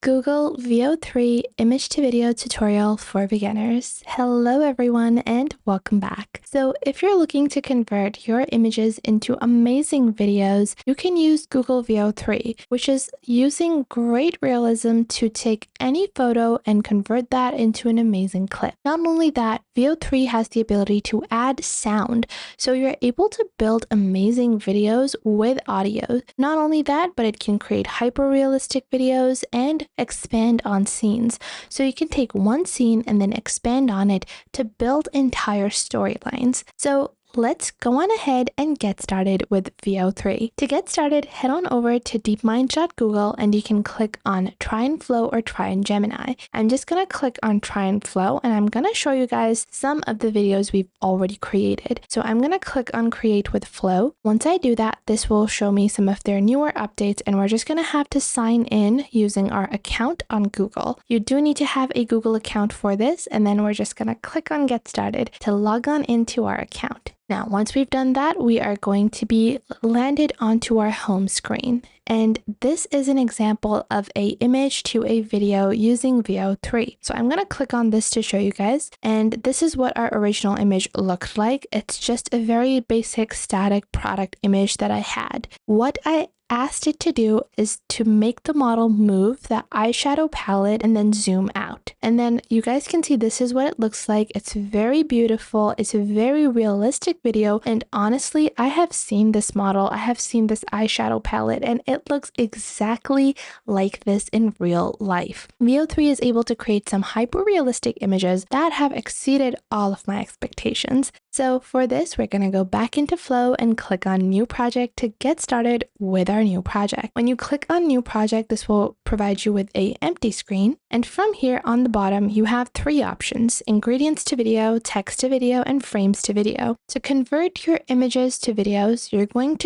Google Veo 3 image to video tutorial for beginners. Hello everyone and welcome back. So if you're looking to convert your images into amazing videos, you can use Google Veo 3, which is using great realism to take any photo and convert that into an amazing clip. Not only that, Veo 3 has the ability to add sound, so you're able to build amazing videos with audio. Not only that, but it can create hyper-realistic videos and expand on scenes. So you can take one scene and then expand on it to build entire storylines. So let's go on ahead and get started with Veo 3. To get started, head on over to deepmind.google and you can click on Try and Flow or Try and Gemini. I'm just going to click on Try and Flow and I'm going to show you guys some of the videos we've already created. So I'm going to click on Create with Flow. Once I do that, this will show me some of their newer updates and we're just going to have to sign in using our account on Google. You do need to have a Google account for this, and then we're just going to click on Get Started to log on into our account. Now, once we've done that, we are going to be landed onto our home screen. And this is an example of an image to a video using Veo 3. So I'm going to click on this to show you guys. And this is what our original image looked like. It's just a very basic static product image that I had. What I asked it to do is to make the model move the eyeshadow palette and then zoom out. And then you guys can see this is what it looks like. It's very beautiful. It's a very realistic video. And honestly, I have seen this model. I have seen this eyeshadow palette and it looks exactly like this in real life. Veo 3 is able to create some hyper-realistic images that have exceeded all of my expectations. So for this, we're going to go back into Flow and click on New Project to get started with our new project. When you click on New Project, this will provide you with an empty screen. And from here on the bottom, you have three options: ingredients to video, text to video, and frames to video. To convert your images to videos, you're going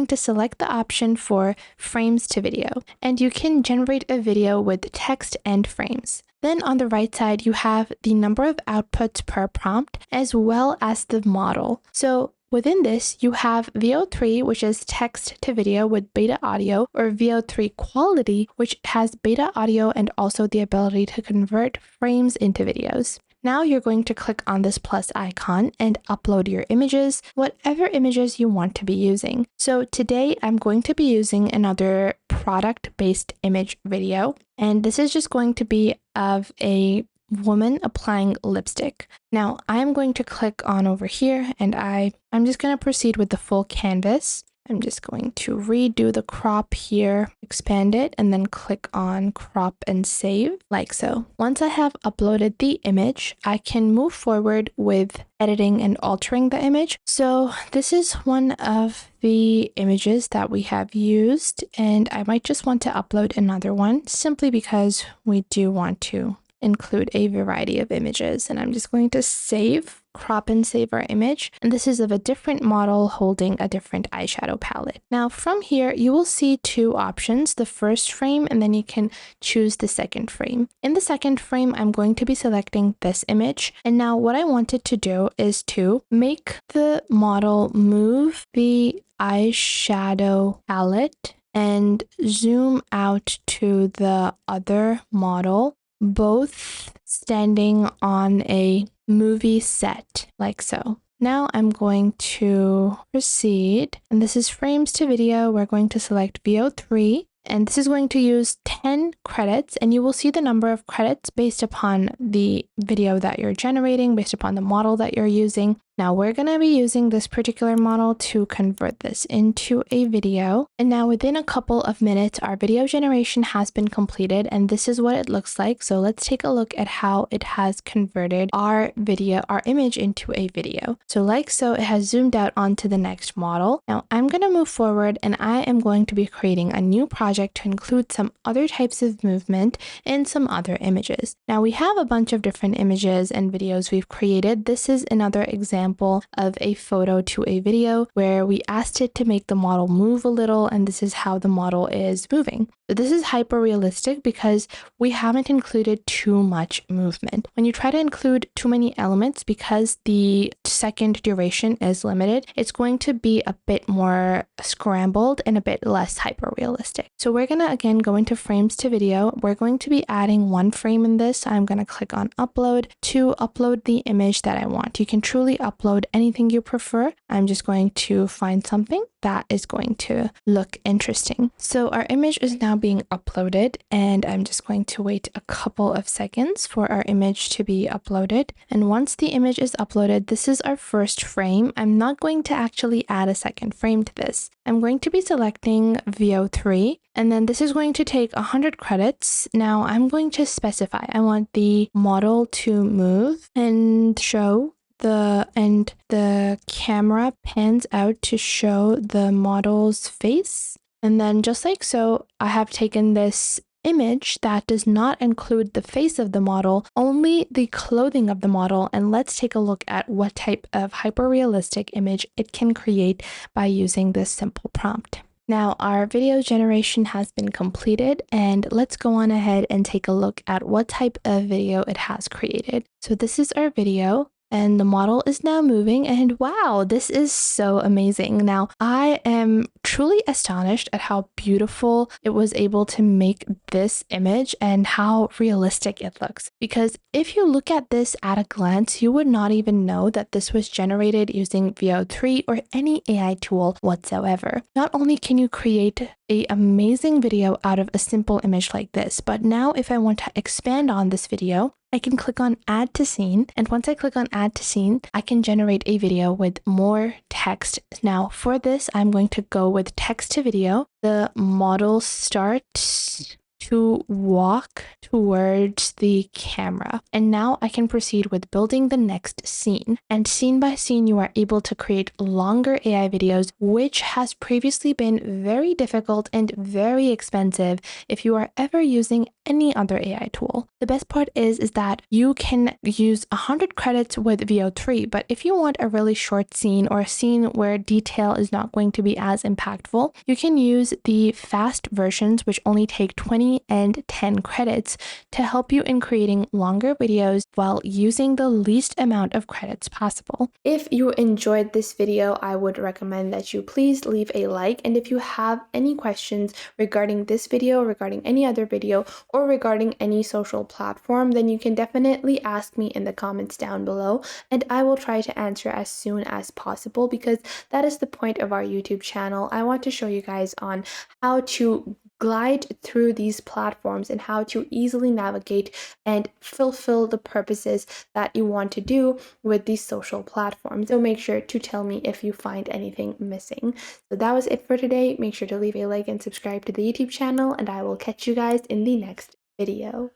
to select the option for frames to video, and you can generate a video with text and frames. Then on the right side, you have the number of outputs per prompt as well as the model. So within this, you have Veo 3, which is text to video with beta audio, or Veo 3 quality, which has beta audio and also the ability to convert frames into videos. Now you're going to click on this plus icon and upload your images, whatever images you want to be using. So today I'm going to be using another product-based image video, and this is just going to be of a woman applying lipstick. Now I'm going to click on over here and I'm just going to proceed with the full canvas. I'm just going to redo the crop here, expand it, and then click on crop and save, like so. Once I have uploaded the image, I can move forward with editing and altering the image. So this is one of the images that we have used, and I might just want to upload another one simply because we do want to include a variety of images. And I'm just going to crop and save our image. And this is of a different model holding a different eyeshadow palette. Now from here, you will see two options, the first frame, and then you can choose the second frame. In the second frame, I'm going to be selecting this image. And now what I wanted to do is to make the model move the eyeshadow palette and zoom out to the other model, both standing on a movie set, like so. Now I'm going to proceed, and this is frames to video. We're going to select Veo 3, and this is going to use 10 credits, and you will see the number of credits based upon the video that you're generating, based upon the model that you're using. Now we're going to be using this particular model to convert this into a video. And now within a couple of minutes, our video generation has been completed and this is what it looks like. So let's take a look at how it has converted our image into a video. So like so, it has zoomed out onto the next model. Now I'm going to move forward and I am going to be creating a new project to include some other types of movement and some other images. Now we have a bunch of different images and videos we've created. This is another example example of a photo to a video where we asked it to make the model move a little, and this is how the model is moving. So this is hyper realistic because we haven't included too much movement. When you try to include too many elements, because the second duration is limited, it's going to be a bit more scrambled and a bit less hyper realistic. So we're going to again go into frames to video. We're going to be adding one frame in this. I'm going to click on upload to upload the image that I want. You can truly upload anything you prefer. I'm just going to find something that is going to look interesting. So our image is now being uploaded, and I'm just going to wait a couple of seconds for our image to be uploaded. And once the image is uploaded, this is our first frame. I'm not going to actually add a second frame to this. I'm going to be selecting Veo 3, and then this is going to take 100 credits. Now I'm going to specify, I want the model to move and show the camera pans out to show the model's face. And then just like so, I have taken this image that does not include the face of the model, only the clothing of the model, and let's take a look at what type of hyper-realistic image it can create by using this simple prompt. Now our video generation has been completed, and let's go on ahead and take a look at what type of video it has created. So this is our video, and the model is now moving, and wow, this is so amazing. Now, I am truly astonished at how beautiful it was able to make this image and how realistic it looks. Because if you look at this at a glance, you would not even know that this was generated using Veo 3 or any AI tool whatsoever. Not only can you create an amazing video out of a simple image like this, but now if I want to expand on this video, I can click on add to scene, and once I click on add to scene, I can generate a video with more text. Now for this, I'm going to go with text to video. The model starts to walk towards the camera. And now I can proceed with building the next scene. And scene by scene, you are able to create longer AI videos, which has previously been very difficult and very expensive if you are ever using any other AI tool. The best part is that you can use 100 credits with Veo 3, but if you want a really short scene or a scene where detail is not going to be as impactful, you can use the fast versions, which only take 20 and 10 credits to help you in creating longer videos while using the least amount of credits possible. If you enjoyed this video, I would recommend that you please leave a like, and if you have any questions regarding this video, regarding any other video, or regarding any social platform, then you can definitely ask me in the comments down below, and I will try to answer as soon as possible, because that is the point of our YouTube channel. I want to show you guys on how to glide through these platforms and how to easily navigate and fulfill the purposes that you want to do with these social platforms. So make sure to tell me if you find anything missing. So that was it for today. Make sure to leave a like and subscribe to the YouTube channel, and I will catch you guys in the next video.